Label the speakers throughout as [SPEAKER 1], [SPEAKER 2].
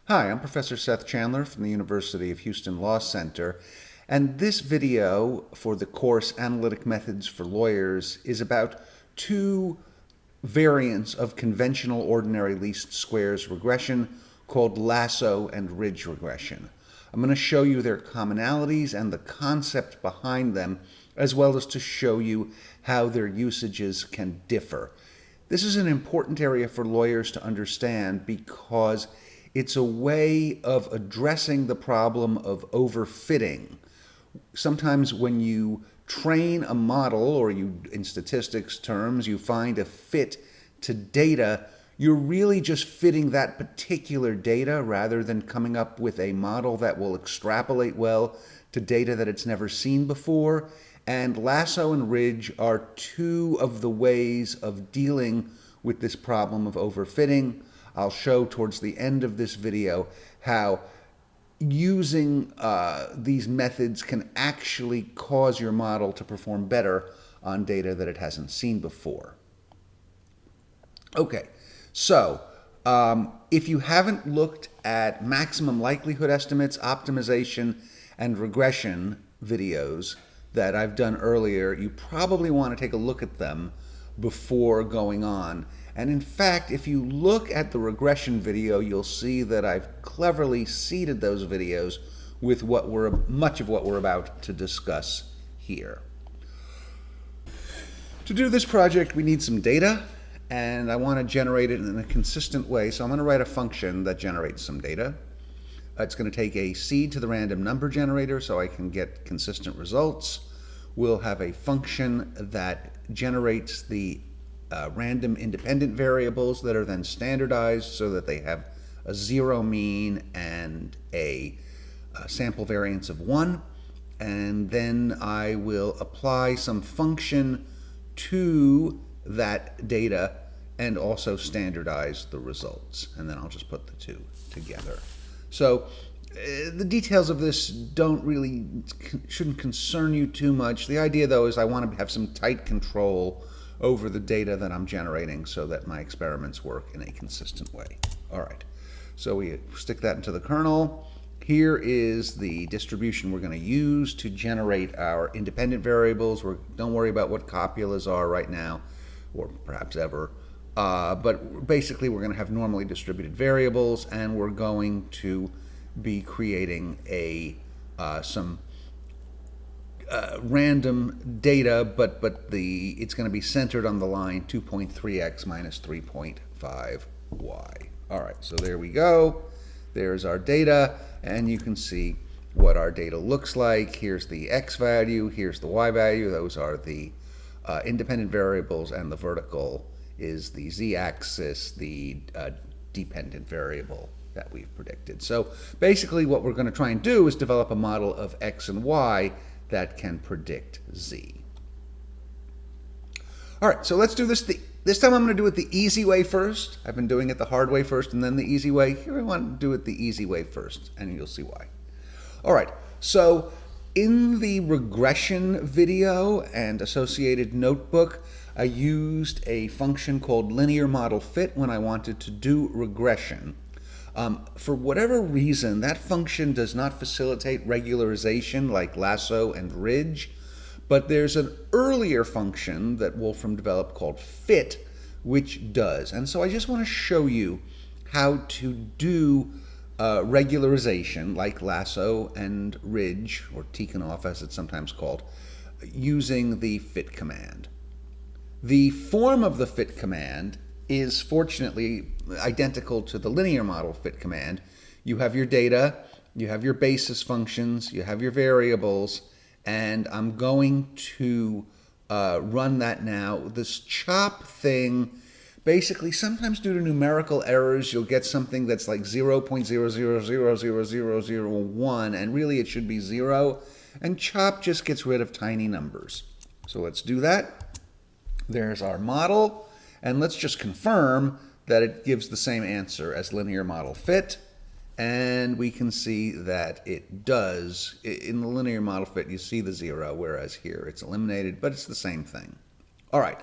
[SPEAKER 1] Hi, I'm Professor Seth Chandler from the University of Houston Law Center, and this video for the course Analytic Methods for Lawyers is about two variants of conventional ordinary least squares regression called lasso and ridge regression. I'm going to show you their commonalities and the concept behind them, as well as to show you how their usages can differ. This is an important area for lawyers to understand because it's a way of addressing the problem of overfitting. Sometimes when you train a model, or in statistics terms, you find a fit to data, you're really just fitting that particular data rather than coming up with a model that will extrapolate well to data that it's never seen before. And lasso and ridge are two of the ways of dealing with this problem of overfitting. I'll show towards the end of this video how using these methods can actually cause your model to perform better on data that it hasn't seen before. Okay, so if you haven't looked at maximum likelihood estimates, optimization, and regression videos that I've done earlier, you probably want to take a look at them before going on. And in fact, if you look at the regression video, you'll see that I've cleverly seeded those videos with much of what we're about to discuss here. To do this project, we need some data, and I want to generate it in a consistent way. So I'm going to write a function that generates some data. It's going to take a seed to the random number generator so I can get consistent results. We'll have a function that generates the random independent variables that are then standardized so that they have a zero mean and a sample variance of 1. And then I will apply some function to that data and also standardize the results. And then I'll just put the two together. So the details of this shouldn't concern you too much. The idea, though, is I want to have some tight control over the data that I'm generating so that my experiments work in a consistent way. All right, so we stick that into the kernel. Here is the distribution we're going to use to generate our independent variables. Don't worry about what copulas are right now, or perhaps ever. But basically, we're going to have normally distributed variables, and we're going to be creating some random data, but it's going to be centered on the line 2.3x minus 3.5y. All right, so there we go. There's our data, and you can see what our data looks like. Here's the x value, here's the y value. Those are the independent variables, and the vertical is the z-axis, the dependent variable that we've predicted. So basically what we're going to try and do is develop a model of x and y that can predict z. All right, so let's do this. This time I'm going to do it the easy way first. I've been doing it the hard way first and then the easy way. Here I want to do it the easy way first, and you'll see why. All right, so in the regression video and associated notebook, I used a function called linear model fit when I wanted to do regression. For whatever reason, that function does not facilitate regularization like lasso and ridge, but there's an earlier function that Wolfram developed called fit, which does. And so I just want to show you how to do regularization like lasso and ridge, or Tikhonov as it's sometimes called, using the fit command. The form of the fit command is fortunately identical to the linear model fit command. You have your data, you have your basis functions, you have your variables, and I'm going to run that now. This chop thing, basically sometimes due to numerical errors, you'll get something that's like 0.0000001, and really it should be 0, and chop just gets rid of tiny numbers. So let's do that. There's our model. And let's just confirm that it gives the same answer as linear model fit. And we can see that it does. In the linear model fit, you see the 0, whereas here it's eliminated, but it's the same thing. All right,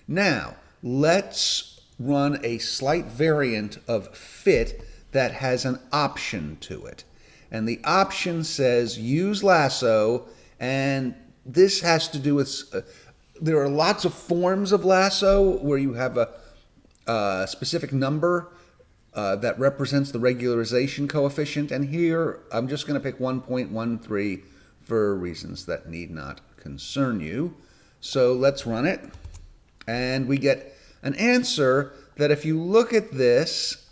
[SPEAKER 1] now let's run a slight variant of fit that has an option to it. And the option says use lasso, and this has to do with, there are lots of forms of lasso where you have a specific number that represents the regularization coefficient, and here I'm just going to pick 1.13 for reasons that need not concern you. So let's run it, and we get an answer that if you look at this,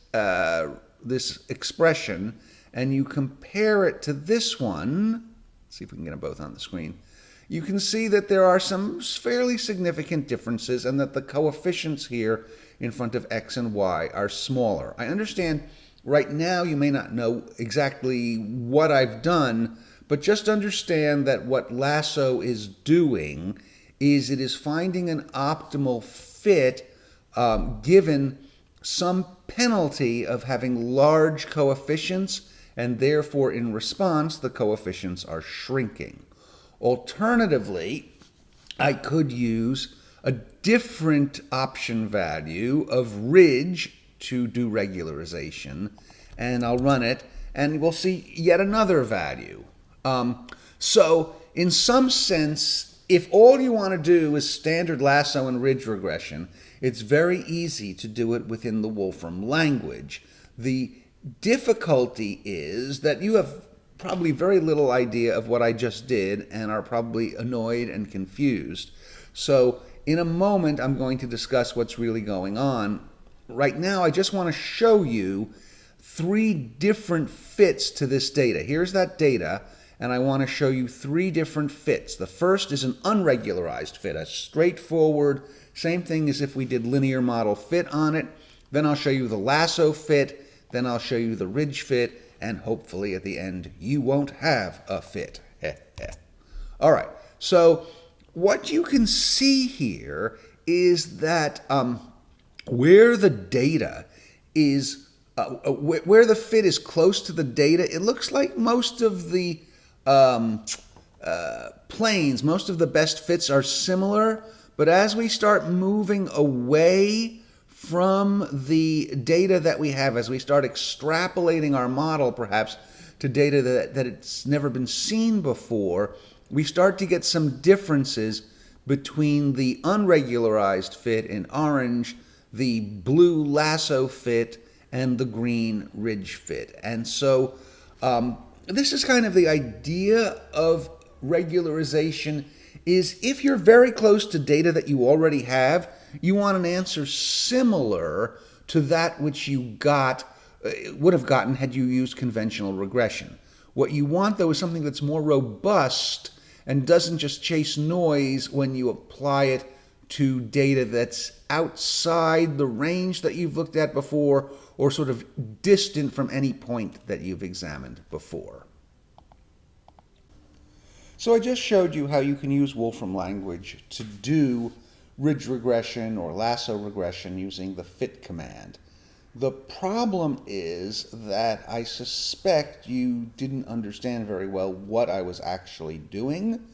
[SPEAKER 1] this expression, and you compare it to this one, let's see if we can get them both on the screen, you can see that there are some fairly significant differences and that the coefficients here in front of x and y are smaller. I understand right now you may not know exactly what I've done, but just understand that what lasso is doing is it is finding an optimal fit given some penalty of having large coefficients, and therefore in response the coefficients are shrinking. Alternatively, I could use a different option value of ridge to do regularization, and I'll run it, and we'll see yet another value. So in some sense, if all you want to do is standard lasso and ridge regression, it's very easy to do it within the Wolfram language. The difficulty is that you have probably very little idea of what I just did and are probably annoyed and confused. So in a moment, I'm going to discuss what's really going on. Right now, I just want to show you 3 different fits to this data. Here's that data, and I want to show you 3 different fits. The first is an unregularized fit, a straightforward, same thing as if we did linear model fit on it. Then I'll show you the lasso fit, then I'll show you the ridge fit, and hopefully at the end you won't have a fit. All right, so what you can see here is that where the data is, where the fit is close to the data, it looks like most of the planes, most of the best fits are similar, but as we start moving away from the data that we have, as we start extrapolating our model perhaps to data that it's never been seen before, we start to get some differences between the unregularized fit in orange, the blue lasso fit, and the green ridge fit. And so this is kind of the idea of regularization, is if you're very close to data that you already have, you want an answer similar to that which you would have gotten had you used conventional regression. What you want, though, is something that's more robust and doesn't just chase noise when you apply it to data that's outside the range that you've looked at before or sort of distant from any point that you've examined before. So I just showed you how you can use Wolfram language to do ridge regression or lasso regression using the fit command. The problem is that I suspect you didn't understand very well what I was actually doing,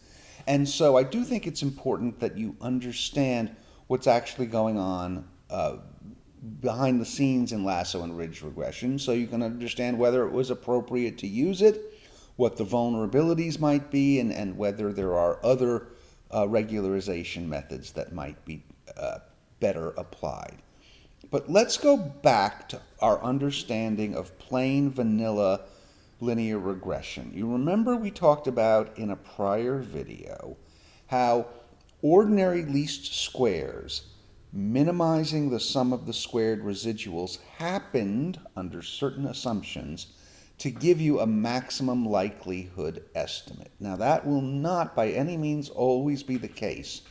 [SPEAKER 1] and so I do think it's important that you understand what's actually going on behind the scenes in lasso and ridge regression so you can understand whether it was appropriate to use it, what the vulnerabilities might be, and whether there are other regularization methods that might be better applied. But let's go back to our understanding of plain vanilla linear regression. You remember we talked about in a prior video how ordinary least squares minimizing the sum of the squared residuals happened under certain assumptions to give you a maximum likelihood estimate. Now that will not by any means always be the case,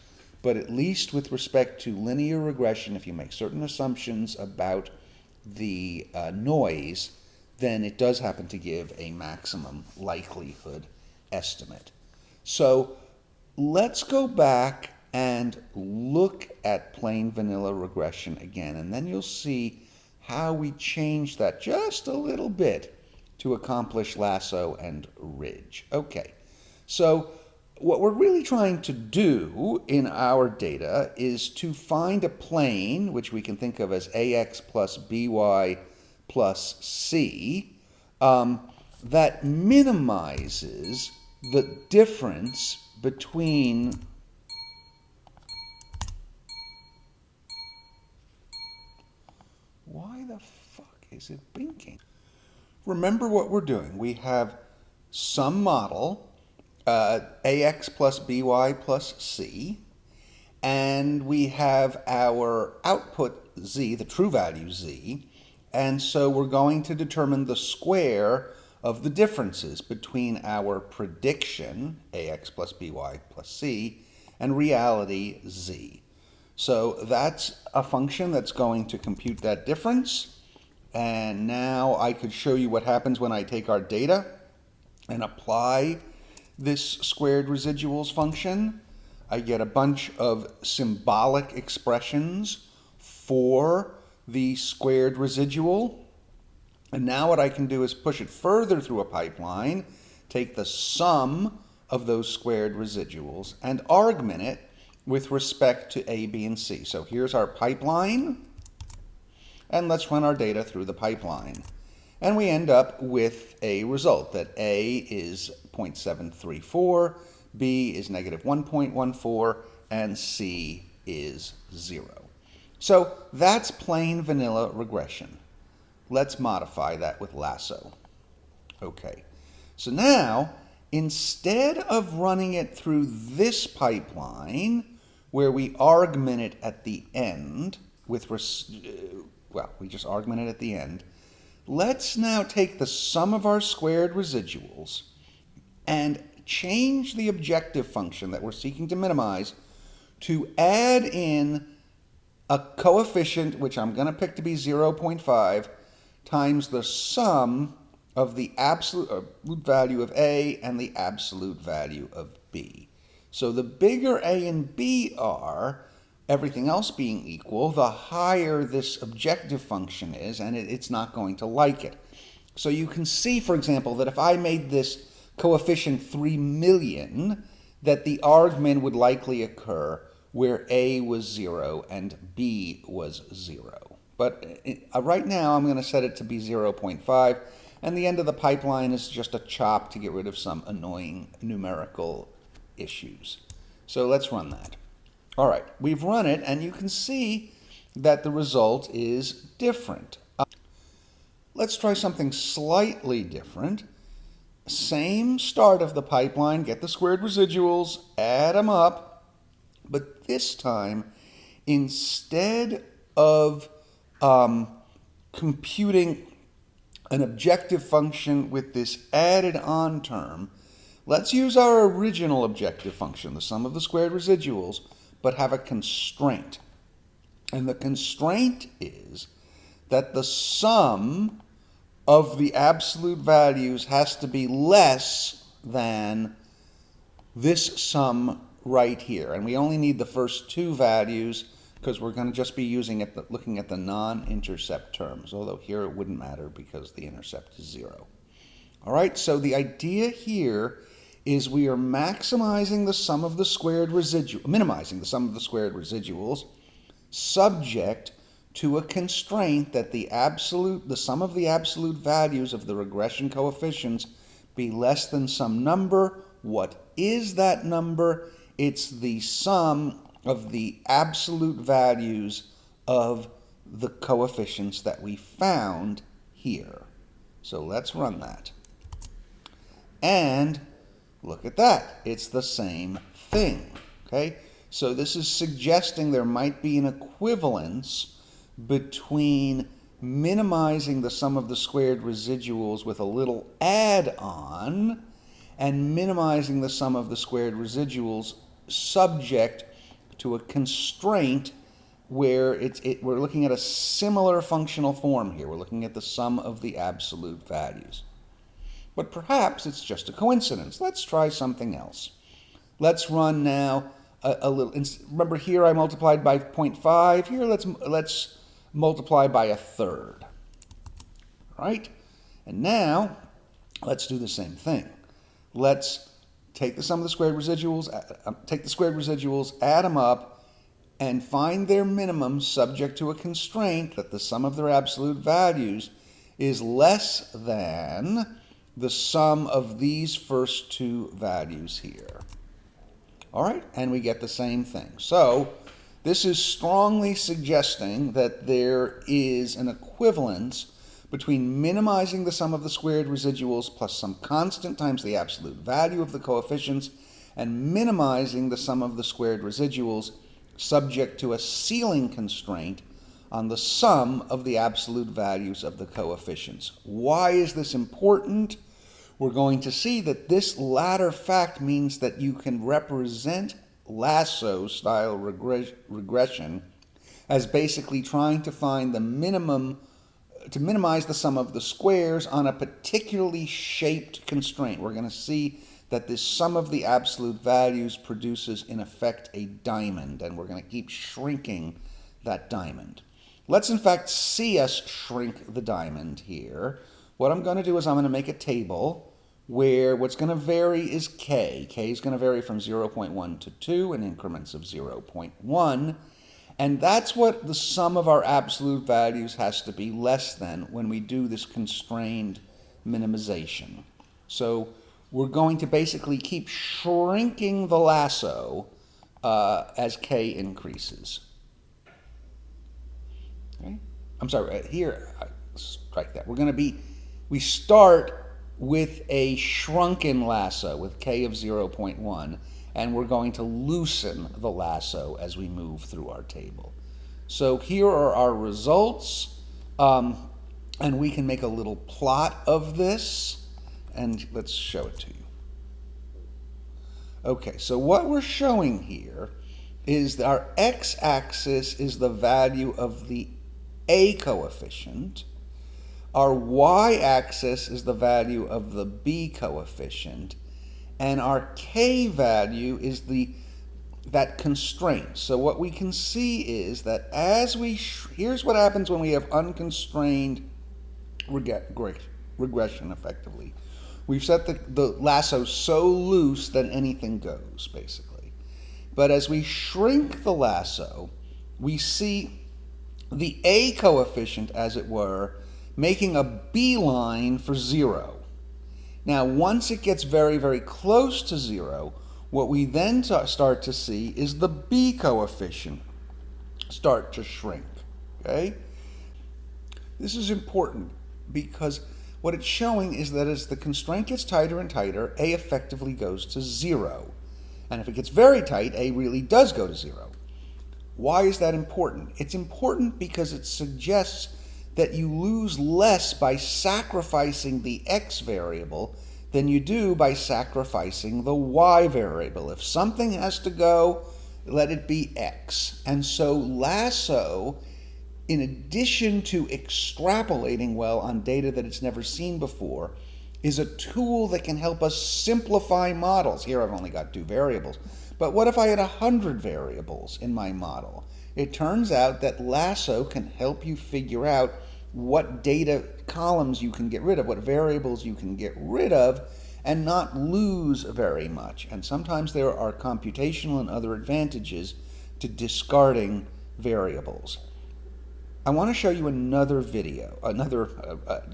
[SPEAKER 1] but at least with respect to linear regression, if you make certain assumptions about the noise, then it does happen to give a maximum likelihood estimate. So let's go back and look at plain vanilla regression again, and then you'll see how we change that just a little bit to accomplish lasso and ridge. Okay, so what we're really trying to do in our data is to find a plane, which we can think of as ax plus by plus C that minimizes the difference between why the fuck is it blinking? Remember what we're doing. We have some model, AX plus BY plus C, and we have our output Z, the true value Z, and so we're going to determine the square of the differences between our prediction, AX plus BY plus C, and reality Z. So that's a function that's going to compute that difference. And now I could show you what happens when I take our data and apply this squared residuals function. I get a bunch of symbolic expressions for the squared residual. And now what I can do is push it further through a pipeline, take the sum of those squared residuals, and argument it with respect to A, B, and C. So here's our pipeline, and let's run our data through the pipeline. And we end up with a result that A is 0.734, B is negative 1.14, and C is 0. So that's plain vanilla regression. Let's modify that with LASSO. Okay, so now instead of running it through this pipeline where we argument it at the end with, we just argument it at the end, let's now take the sum of our squared residuals and change the objective function that we're seeking to minimize to add in a coefficient, which I'm going to pick to be 0.5, times the sum of the absolute value of A and the absolute value of B. So the bigger A and B are, everything else being equal, the higher this objective function is, and it's not going to like it. So you can see, for example, that if I made this coefficient 3 million, that the argument would likely occur where A was 0 and B was 0. But right now I'm going to set it to be 0.5, and the end of the pipeline is just a chop to get rid of some annoying numerical issues. So let's run that. All right, we've run it, and you can see that the result is different. Let's try something slightly different. Same start of the pipeline, get the squared residuals, add them up, but this time, instead of computing an objective function with this added on term, let's use our original objective function, the sum of the squared residuals, but have a constraint. And the constraint is that the sum of the absolute values has to be less than this sum right here. And we only need the first two values because we're going to just be looking at the non-intercept terms, although here it wouldn't matter because the intercept is 0. All right, so the idea here is we are maximizing the sum of the squared minimizing the sum of the squared residuals, subject to a constraint that the sum of the absolute values of the regression coefficients be less than some number. What is that number? It's the sum of the absolute values of the coefficients that we found here. So let's run that. And look at that. It's the same thing. Okay? So this is suggesting there might be an equivalence between minimizing the sum of the squared residuals with a little add-on and minimizing the sum of the squared residuals subject to a constraint where we're looking at a similar functional form here. We're looking at the sum of the absolute values. But perhaps it's just a coincidence. Let's try something else. Let's run now a little. Remember here I multiplied by 0.5. Here let's multiply by 1/3. Right? And now let's do the same thing. Let's take the sum of the squared residuals, add them up, and find their minimum subject to a constraint that the sum of their absolute values is less than the sum of these first two values here. All right, and we get the same thing. So this is strongly suggesting that there is an equivalence between minimizing the sum of the squared residuals plus some constant times the absolute value of the coefficients and minimizing the sum of the squared residuals subject to a ceiling constraint on the sum of the absolute values of the coefficients. Why is this important? We're going to see that this latter fact means that you can represent LASSO-style regression as basically trying to find the minimum, to minimize the sum of the squares on a particularly shaped constraint. We're going to see that this sum of the absolute values produces, in effect, a diamond, and we're going to keep shrinking that diamond. Let's, in fact, see us shrink the diamond here. What I'm going to do is I'm going to make a table where what's going to vary is k. K is going to vary from 0.1 to 2 in increments of 0.1. And that's what the sum of our absolute values has to be less than when we do this constrained minimization. So we're going to basically keep shrinking the lasso as k increases. Okay? I'm sorry, here, strike that. We start with a shrunken lasso with k of 0.1, and we're going to loosen the lasso as we move through our table. So here are our results, and we can make a little plot of this, and let's show it to you. Okay, so what we're showing here is that our x-axis is the value of the A coefficient. Our y-axis is the value of the B coefficient, and our k value is that constraint. So what we can see is that as here's what happens when we have unconstrained regression, effectively. We've set the lasso so loose that anything goes, basically. But as we shrink the lasso, we see the A coefficient, as it were, making a beeline for 0. Now, once it gets very, very close to 0, what we then start to see is the B coefficient start to shrink. Okay? This is important because what it's showing is that as the constraint gets tighter and tighter, A effectively goes to 0. And if it gets very tight, A really does go to 0. Why is that important? It's important because it suggests that you lose less by sacrificing the x variable than you do by sacrificing the y variable. If something has to go, let it be x. And so lasso, in addition to extrapolating well on data that it's never seen before, is a tool that can help us simplify models. Here I've only got 2 variables. But what if I had 100 variables in my model? It turns out that lasso can help you figure out what data columns you can get rid of, what variables you can get rid of, and not lose very much. And sometimes there are computational and other advantages to discarding variables. I want to show you another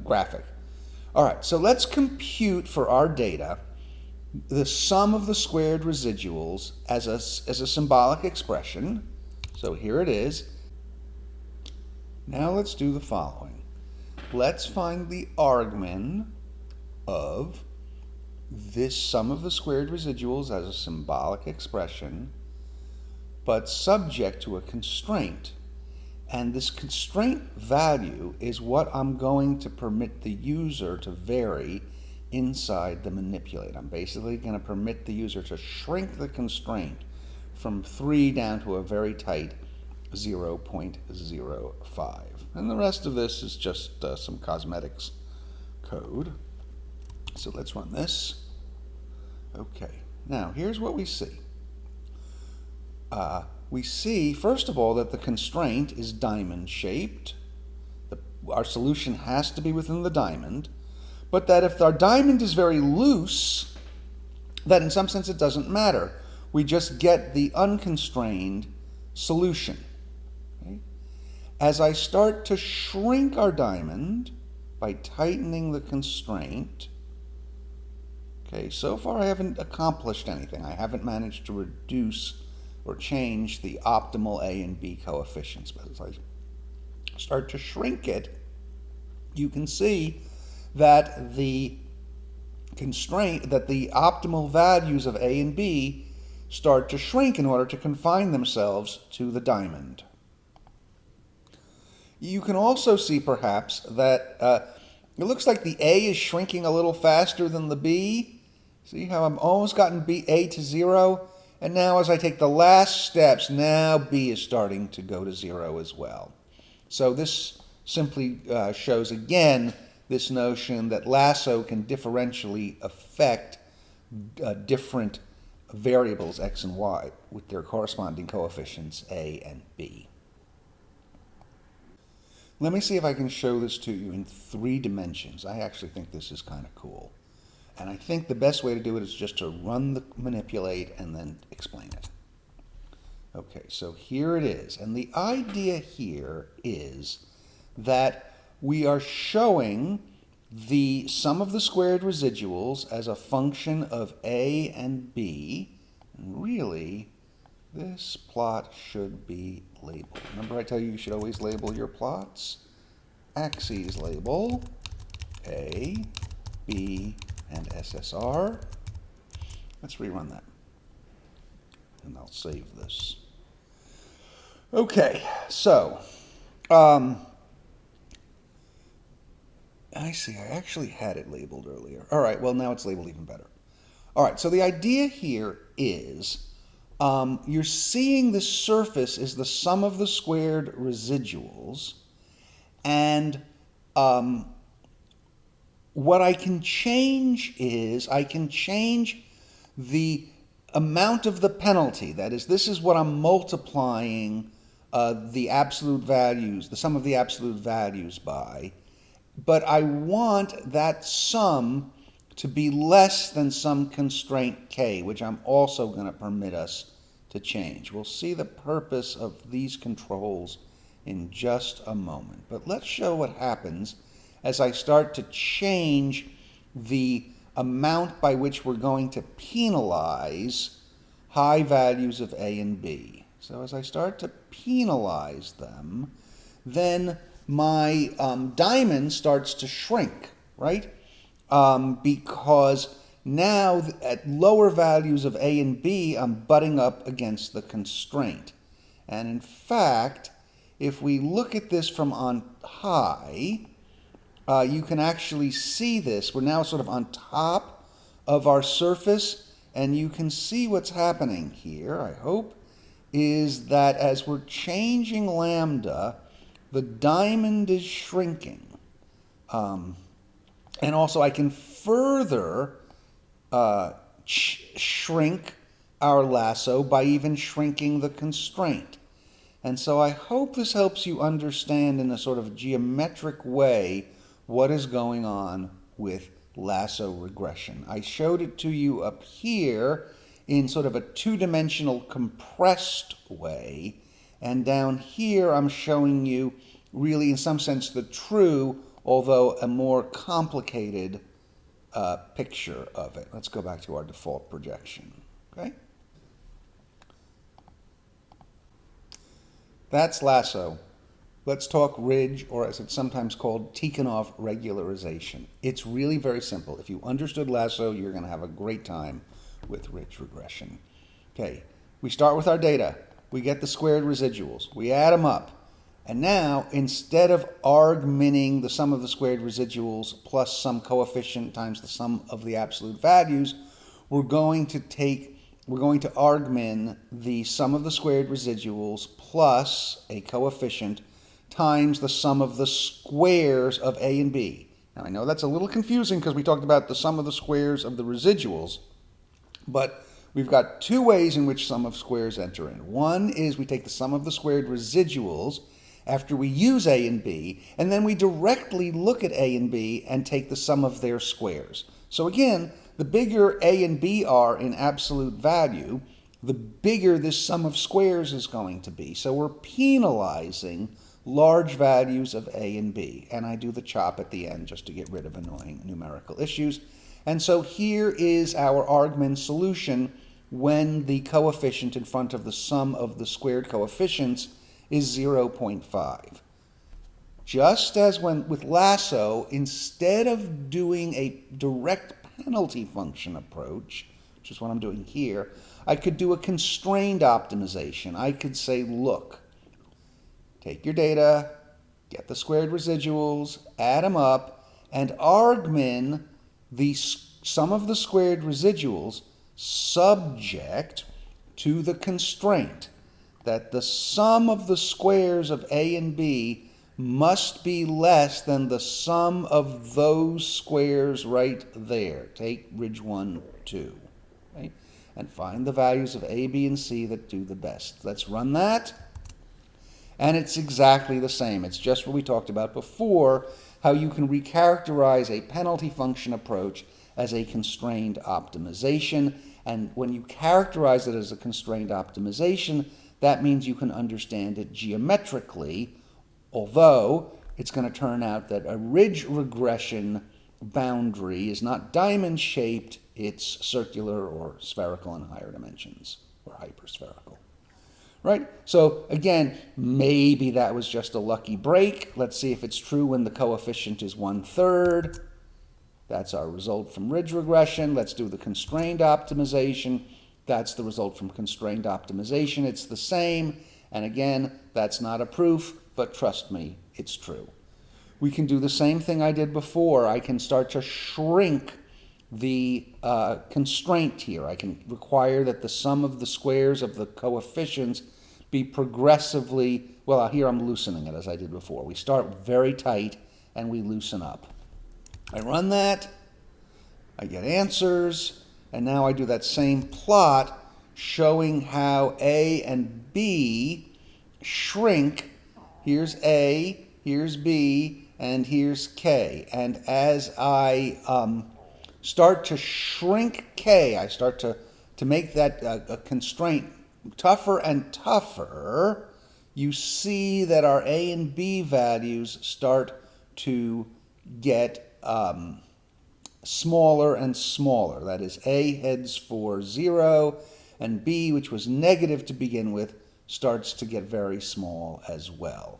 [SPEAKER 1] graphic. All right, so let's compute for our data the sum of the squared residuals as a symbolic expression. So here it is. Now let's do the following. Let's find the argmin of this sum of the squared residuals as a symbolic expression, but subject to a constraint. And this constraint value is what I'm going to permit the user to vary inside the manipulator. I'm basically going to permit the user to shrink the constraint from 3 down to a very tight 0.05. And the rest of this is just some cosmetics code. So let's run this. Okay, now here's what we see. We see, first of all, that the constraint is diamond-shaped. Our solution has to be within the diamond, but that if our diamond is very loose, that in some sense it doesn't matter. We just get the unconstrained solution. Okay? As I start to shrink our diamond, by tightening the constraint. Okay, so far I haven't accomplished anything. I haven't managed to reduce or change the optimal A and B coefficients. But as I start to shrink it, you can see that the constraint, that the optimal values of A and B start to shrink in order to confine themselves to the diamond. You can also see perhaps that it looks like the A is shrinking a little faster than the B. See how I've almost gotten A to 0? And now as I take the last steps, now B is starting to go to 0 as well. So this simply shows again this notion that lasso can differentially affect different variables x and y with their corresponding coefficients A and B. Let me see if I can show this to you in 3 dimensions. I actually think this is kind of cool. And I think the best way to do it is just to run the manipulate and then explain it. Okay, so here it is. And the idea here is that we are showing the sum of the squared residuals as a function of A and B. And really, this plot should be labeled. Remember I tell you should always label your plots? Axes label A, B, and SSR. Let's rerun that. And I'll save this. Okay, so I see, I actually had it labeled earlier. All right, well, now it's labeled even better. All right, so the idea here is you're seeing the surface is the sum of the squared residuals, and what I can change is I can change the amount of the penalty. That is, this is what I'm multiplying the absolute values, the sum of the absolute values by. But I want that sum to be less than some constraint k, which I'm also going to permit us to change. We'll see the purpose of these controls in just a moment. But let's show what happens as I start to change the amount by which we're going to penalize high values of A and B. So as I start to penalize them, then my diamond starts to shrink, right? Because now at lower values of A and B, I'm butting up against the constraint. And in fact, if we look at this from on high, you can actually see this. We're now sort of on top of our surface, and you can see what's happening here, I hope, is that as we're changing lambda, the diamond is shrinking. And also I can further shrink our lasso by even shrinking the constraint. And so I hope this helps you understand in a sort of geometric way what is going on with lasso regression. I showed it to you up here in sort of a two-dimensional compressed way. And down here, I'm showing you really, in some sense, the true, although a more complicated picture of it. Let's go back to our default projection, okay? That's lasso. Let's talk ridge, or as it's sometimes called, Tikhonov regularization. It's really very simple. If you understood lasso, you're going to have a great time with ridge regression. Okay, we start with our data. We get the squared residuals. We add them up. And now, instead of argminning the sum of the squared residuals plus some coefficient times the sum of the absolute values, we're going to argmin the sum of the squared residuals plus a coefficient times the sum of the squares of A and B. Now, I know that's a little confusing because we talked about the sum of the squares of the residuals, but we've got two ways in which sum of squares enter in. One is we take the sum of the squared residuals after we use A and B, and then we directly look at A and B and take the sum of their squares. So again, the bigger A and B are in absolute value, the bigger this sum of squares is going to be. So we're penalizing large values of A and B. And I do the chop at the end just to get rid of annoying numerical issues. And so here is our Argmin solution when the coefficient in front of the sum of the squared coefficients is 0.5. Just as with lasso, instead of doing a direct penalty function approach, which is what I'm doing here, I could do a constrained optimization. I could say, look, take your data, get the squared residuals, add them up, and Argmin the sum of the squared residuals subject to the constraint that the sum of the squares of A and B must be less than the sum of those squares right there. Take ridge 1, 2, right? And find the values of A, B, and C that do the best. Let's run that. And it's exactly the same. It's just what we talked about before, how you can recharacterize a penalty function approach as a constrained optimization. And when you characterize it as a constrained optimization, that means you can understand it geometrically, although it's going to turn out that a ridge regression boundary is not diamond-shaped, it's circular or spherical in higher dimensions, or hyperspherical. Right? So again, maybe that was just a lucky break. Let's see if it's true when the coefficient is 1/3. That's our result from ridge regression. Let's do the constrained optimization. That's the result from constrained optimization. It's the same. And again, that's not a proof, but trust me, it's true. We can do the same thing I did before. I can start to shrink the constraint here. I can require that the sum of the squares of the coefficients be progressively, well, here I'm loosening it as I did before. We start very tight and we loosen up. I run that, I get answers, and now I do that same plot showing how A and B shrink. Here's A, here's B, and here's K. And as I start to shrink K, I start to make that a constraint tougher and tougher, you see that our A and B values start to get smaller and smaller. That is, A heads for 0, and B, which was negative to begin with, starts to get very small as well.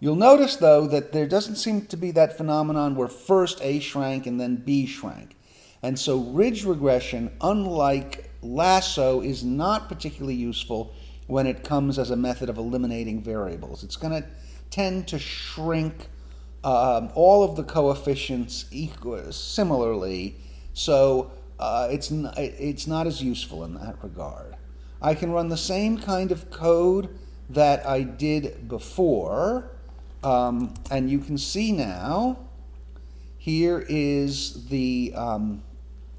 [SPEAKER 1] You'll notice, though, that there doesn't seem to be that phenomenon where first A shrank and then B shrank. And so ridge regression, unlike lasso, is not particularly useful when it comes as a method of eliminating variables. It's going to tend to shrink all of the coefficients similarly, so it's not as useful in that regard. I can run the same kind of code that I did before, and you can see now, here is the,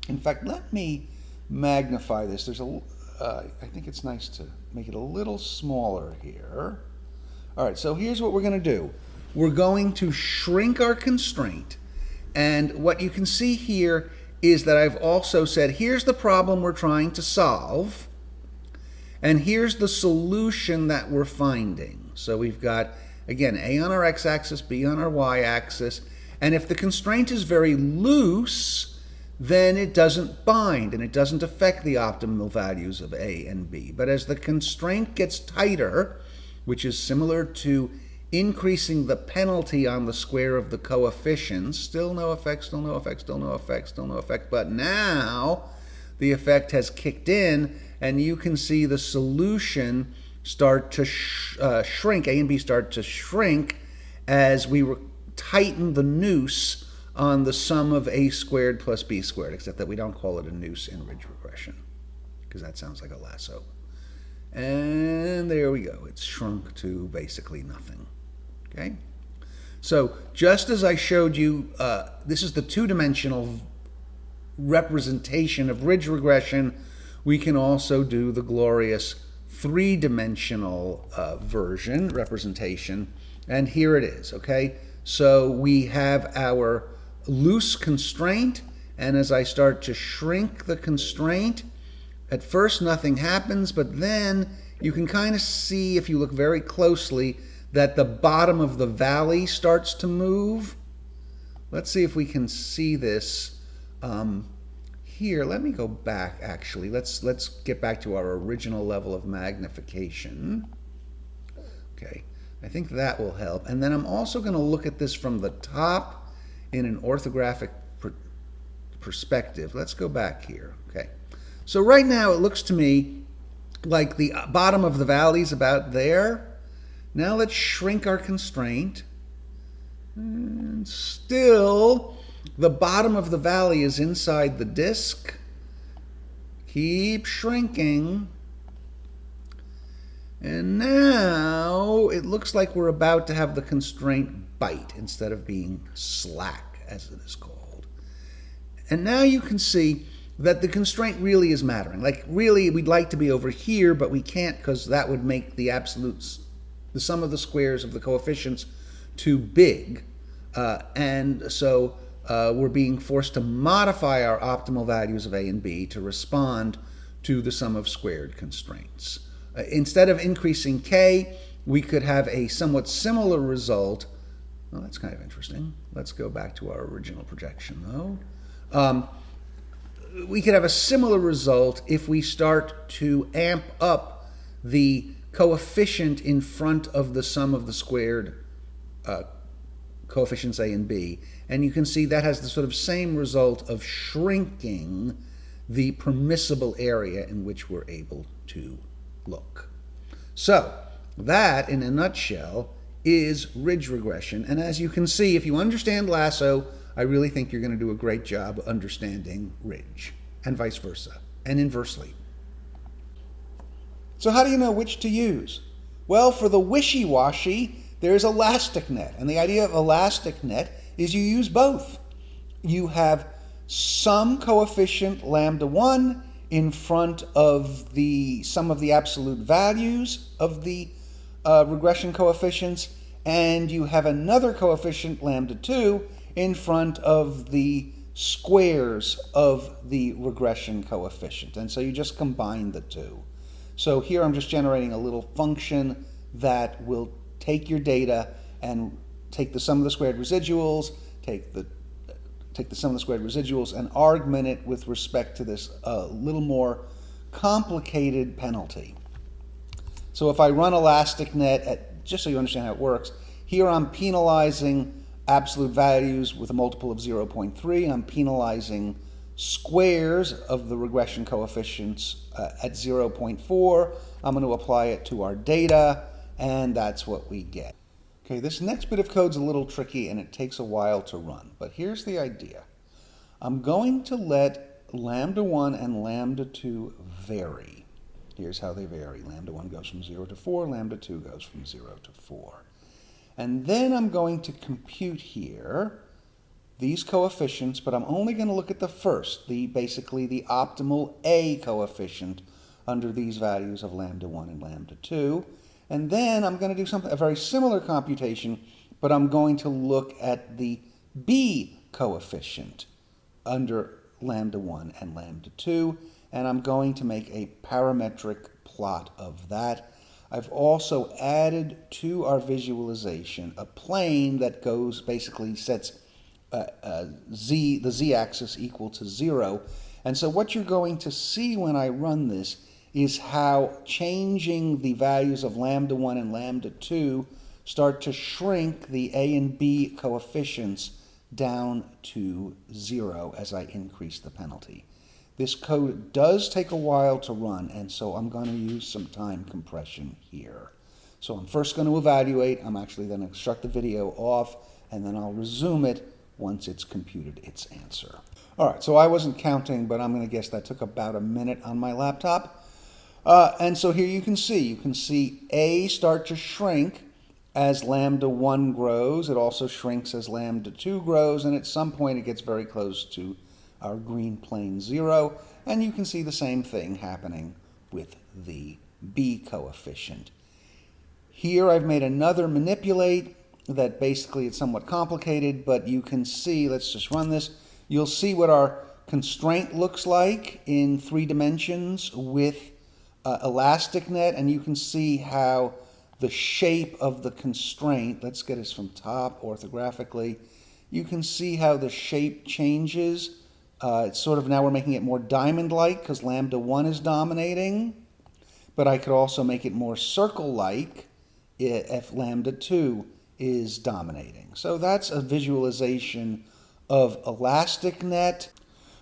[SPEAKER 1] in fact, let me magnify this. There's I think it's nice to make it a little smaller here. All right, so here's what we're going to do. We're going to shrink our constraint, and what you can see here is that I've also said, here's the problem we're trying to solve, and here's the solution that we're finding. So we've got, again, A on our x-axis, B on our y-axis, and if the constraint is very loose, then it doesn't bind, and it doesn't affect the optimal values of A and B. But as the constraint gets tighter, which is similar to increasing the penalty on the square of the coefficients, still no effect, still no effect, still no effect, still no effect, but now the effect has kicked in, and you can see the solution start to shrink, A and B start to shrink as we tighten the noose on the sum of A squared plus B squared, except that we don't call it a noose in ridge regression, because that sounds like a lasso. And there we go. It's shrunk to basically nothing. Okay? So just as I showed you, this is the two-dimensional representation of ridge regression, we can also do the glorious three-dimensional representation. And here it is, okay? So we have our loose constraint, and as I start to shrink the constraint, at first nothing happens, but then you can kind of see, if you look very closely, that the bottom of the valley starts to move. Let's see if we can see this here. Let me go back, actually. Let's get back to our original level of magnification. Okay, I think that will help. And then I'm also going to look at this from the top in an orthographic perspective. Let's go back here. Okay, so right now it looks to me like the bottom of the valley is about there. Now let's shrink our constraint. And still, the bottom of the valley is inside the disk. Keep shrinking. And now it looks like we're about to have the constraint bite instead of being slack, as it is called. And now you can see that the constraint really is mattering. Like, really, we'd like to be over here, but we can't because that would make the absolutes, the sum of the squares of the coefficients, too big. And so we're being forced to modify our optimal values of A and B to respond to the sum of squared constraints. Instead of increasing K, we could have a somewhat similar result. Well, that's kind of interesting. Let's go back to our original projection, though. We could have a similar result if we start to amp up the coefficient in front of the sum of the squared coefficients A and B. And you can see that has the sort of same result of shrinking the permissible area in which we're able to look. So that, in a nutshell, is ridge regression. And as you can see, if you understand lasso, I really think you're going to do a great job understanding ridge, and vice versa, and inversely. So how do you know which to use? Well, for the wishy-washy, there's elastic net. And the idea of elastic net is you use both. You have some coefficient lambda 1 in front of the sum of the absolute values of the regression coefficients, and you have another coefficient lambda 2 in front of the squares of the regression coefficient. And so you just combine the two. So here I'm just generating a little function that will take your data and take the sum of the squared residuals, take the sum of the squared residuals and augment it with respect to this little more complicated penalty. So if I run elastic net, just so you understand how it works, here I'm penalizing absolute values with a multiple of 0.3. I'm penalizing squares of the regression coefficients at 0.4. I'm going to apply it to our data, and that's what we get. Okay, this next bit of code's a little tricky and it takes a while to run, but here's the idea. I'm going to let lambda 1 and lambda 2 vary. Here's how they vary. Lambda 1 goes from 0 to 4, lambda 2 goes from 0 to 4. And then I'm going to compute here these coefficients, but I'm only going to look at the first, basically the optimal A coefficient under these values of lambda 1 and lambda 2. And then I'm going to do a very similar computation, but I'm going to look at the B coefficient under lambda 1 and lambda 2, and I'm going to make a parametric plot of that. I've also added to our visualization a plane that basically sets the z-axis equal to 0. And so what you're going to see when I run this is how changing the values of lambda 1 and lambda 2 start to shrink the A and B coefficients down to 0 as I increase the penalty. This code does take a while to run, and so I'm going to use some time compression here. So I'm first going to evaluate. I'm actually going to shut the video off, and then I'll resume it once it's computed its answer. All right, so I wasn't counting, but I'm going to guess that took about a minute on my laptop. And so here you can see A start to shrink as lambda 1 grows. It also shrinks as lambda 2 grows, and at some point it gets very close to our green plane 0, and you can see the same thing happening with the B coefficient. Here I've made another manipulate that basically it's somewhat complicated, but you can see, let's just run this, you'll see what our constraint looks like in 3 dimensions with elastic net, and you can see how the shape of the constraint. Let's get us from top orthographically. You can see how the shape changes. It's sort of, now we're making it more diamond-like because lambda 1 is dominating. But I could also make it more circle-like if lambda 2 is dominating. So that's a visualization of elastic net.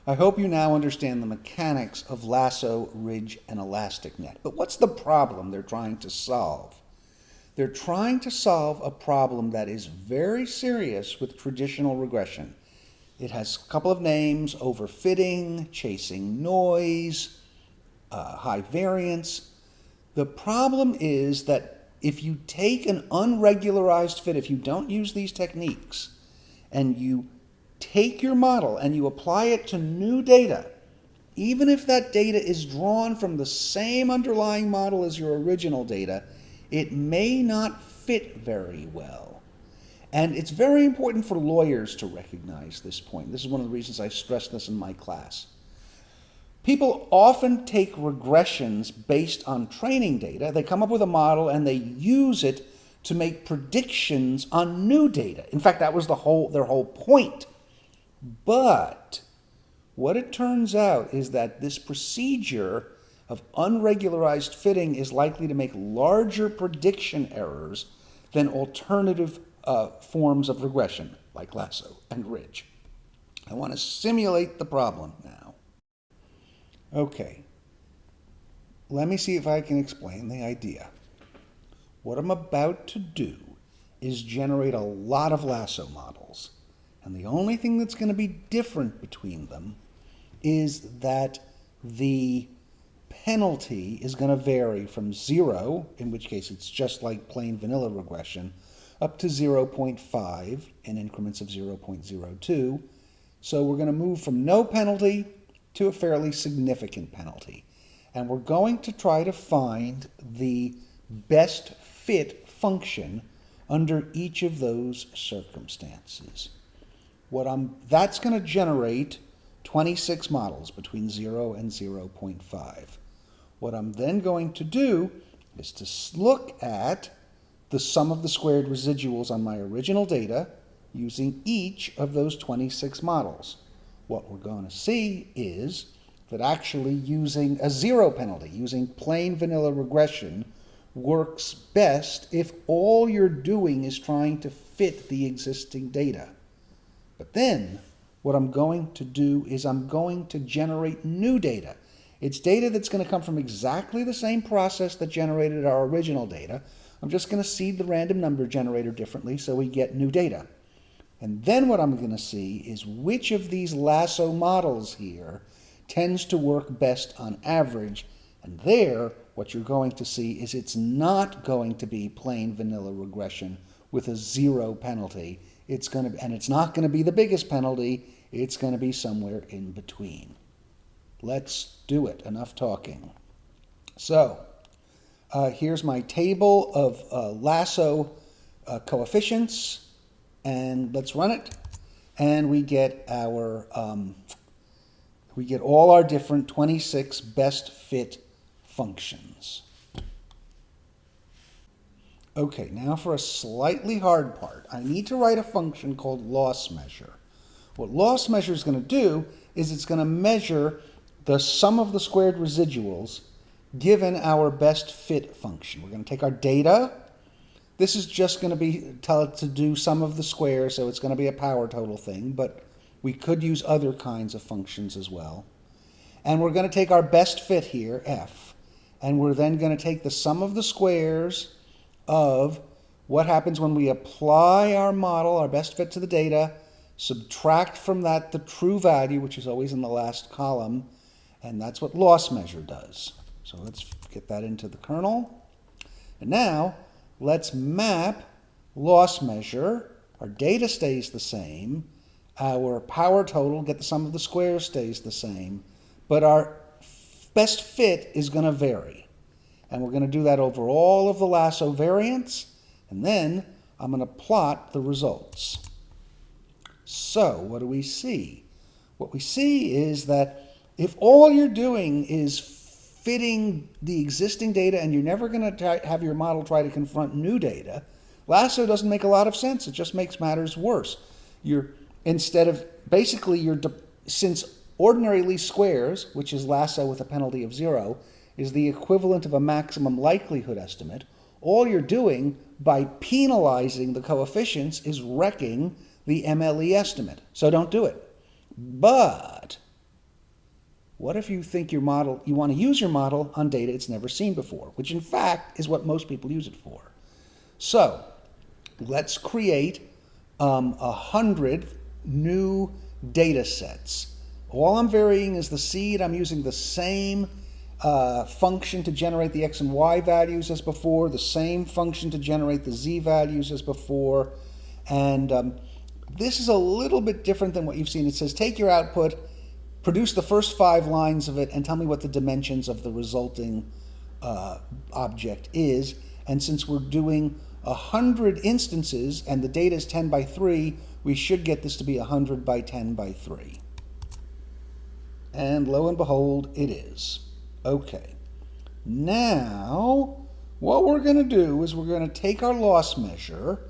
[SPEAKER 1] I hope you now understand the mechanics of lasso, ridge, and elastic net. But what's the problem they're trying to solve? They're trying to solve a problem that is very serious with traditional regression. It has a couple of names: overfitting, chasing noise, high variance. The problem is that if you take an unregularized fit, if you don't use these techniques, and you take your model and you apply it to new data, even if that data is drawn from the same underlying model as your original data, it may not fit very well. And it's very important for lawyers to recognize this point. This is one of the reasons I stress this in my class. People often take regressions based on training data. They come up with a model and they use it to make predictions on new data. In fact, that was their whole point. But what it turns out is that this procedure of unregularized fitting is likely to make larger prediction errors than alternative forms of regression, like lasso and ridge. I want to simulate the problem now. Okay, let me see if I can explain the idea. What I'm about to do is generate a lot of lasso models. And the only thing that's going to be different between them is that the penalty is going to vary from 0, in which case it's just like plain vanilla regression, up to 0.5 in increments of 0.02. So we're going to move from no penalty to a fairly significant penalty. And we're going to try to find the best fit function under each of those circumstances. That's going to generate 26 models between 0 and 0.5. What I'm then going to do is to look at the sum of the squared residuals on my original data using each of those 26 models. What we're going to see is that actually using a 0 penalty, using plain vanilla regression, works best if all you're doing is trying to fit the existing data. But then what I'm going to do is I'm going to generate new data. It's data that's going to come from exactly the same process that generated our original data. I'm just going to seed the random number generator differently so we get new data. And then what I'm going to see is which of these lasso models here tends to work best on average. And there, what you're going to see is it's not going to be plain vanilla regression with a 0 penalty. And it's not going to be the biggest penalty. It's going to be somewhere in between. Let's do it. Enough talking. So here's my table of lasso coefficients. And let's run it, and we get all our different 26 best fit functions. Okay, now for a slightly hard part. I need to write a function called loss measure. What loss measure is going to do is it's going to measure the sum of the squared residuals given our best fit function. We're going to take our data. This is just going to tell it to do sum of the squares, so it's going to be a power total thing, but we could use other kinds of functions as well. And we're going to take our best fit here, f, and we're then going to take the sum of the squares of what happens when we apply our model, our best fit to the data, subtract from that the true value, which is always in the last column, and that's what loss measure does. So let's get that into the kernel. And now, let's map loss measure. Our data stays the same. Our power total, get the sum of the squares, stays the same. But our best fit is going to vary. And we're going to do that over all of the lasso variants. And then I'm going to plot the results. So what do we see? What we see is that if all you're doing is fitting the existing data and you're never going to have your model try to confront new data, lasso doesn't make a lot of sense. It just makes matters worse. Since ordinary least squares, which is lasso with a penalty of 0, is the equivalent of a maximum likelihood estimate, all you're doing by penalizing the coefficients is wrecking the MLE estimate. So don't do it. But what if you think you want to use your model on data it's never seen before, which in fact is what most people use it for. So let's create 100 new data sets. All I'm varying is the seed. I'm using the same function to generate the x and y values as before, the same function to generate the z values as before. And this is a little bit different than what you've seen. It says take your output, produce the first 5 lines of it, and tell me what the dimensions of the resulting object is. And since we're doing 100 instances and the data is 10 by 3, we should get this to be 100 by 10 by 3. And lo and behold, it is. Okay. Now, what we're going to do is we're going to take our loss measure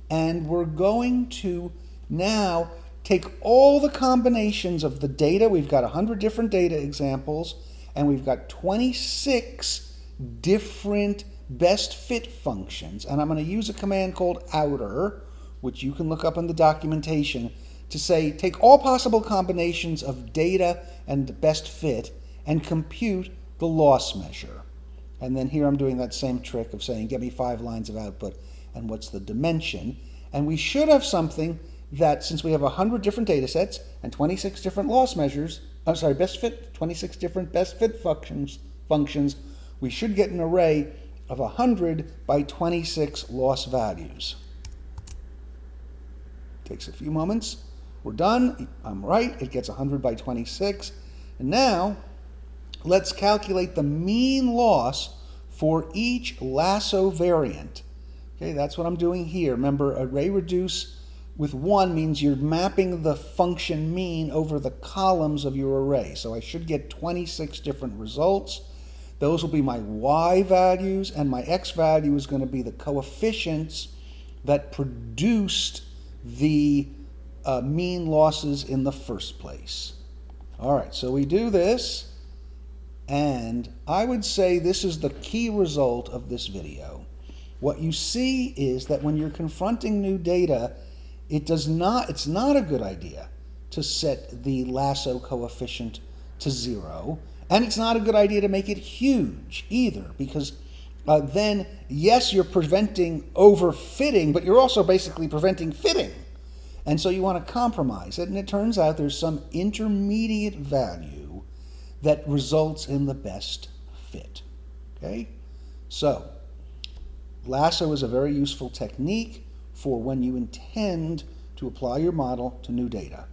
[SPEAKER 1] and we're going to now take all the combinations of the data. We've got 100 different data examples, and we've got 26 different best fit functions. And I'm going to use a command called outer, which you can look up in the documentation, to say take all possible combinations of data and best fit and compute the loss measure. And then here I'm doing that same trick of saying get me 5 lines of output and what's the dimension. And we should have something that, since we have 100 different data sets and 26 different loss measures, 26 different best fit functions, we should get an array of 100 by 26 loss values. Takes a few moments. We're done. I'm right. It gets 100 by 26. And now let's calculate the mean loss for each lasso variant. Okay, that's what I'm doing here. Remember, array reduce with 1 means you're mapping the function mean over the columns of your array. So I should get 26 different results. Those will be my y values, and my x value is going to be the coefficients that produced the mean losses in the first place. All right, so we do this, and I would say this is the key result of this video. What you see is that when you're confronting new data, it's not a good idea to set the lasso coefficient to 0, and it's not a good idea to make it huge either, because then, yes, you're preventing overfitting, but you're also basically preventing fitting. And so you want to compromise it, and it turns out there's some intermediate value that results in the best fit. Okay? So, lasso is a very useful technique for when you intend to apply your model to new data.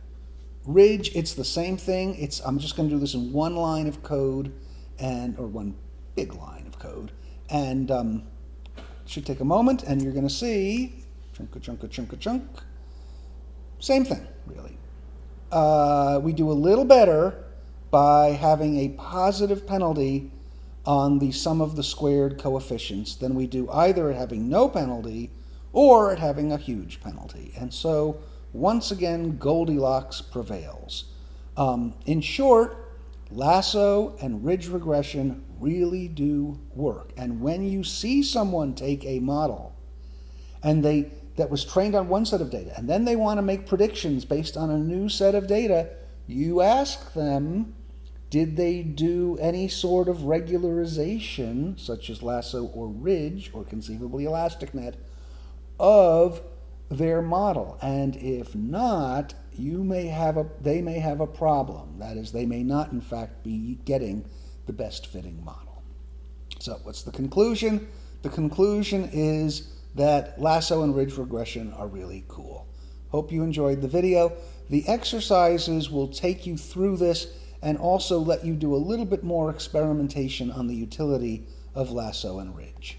[SPEAKER 1] Ridge, it's the same thing. I'm just going to do this in one line of code, or one big line of code, and it should take a moment, and you're going to see chunk. Same thing, really. We do a little better by having a positive penalty on the sum of the squared coefficients than we do either at having no penalty or at having a huge penalty. And so, once again, Goldilocks prevails. In short, lasso and ridge regression really do work. And when you see someone take a model and that was trained on one set of data, and then they want to make predictions based on a new set of data, you ask them, did they do any sort of regularization, such as lasso or ridge, or conceivably elastic net, of their model? And if not, they may have a problem. That is, they may not, in fact, be getting the best fitting model. So what's the conclusion? The conclusion is that lasso and ridge regression are really cool. Hope you enjoyed the video. The exercises will take you through this and also let you do a little bit more experimentation on the utility of lasso and ridge.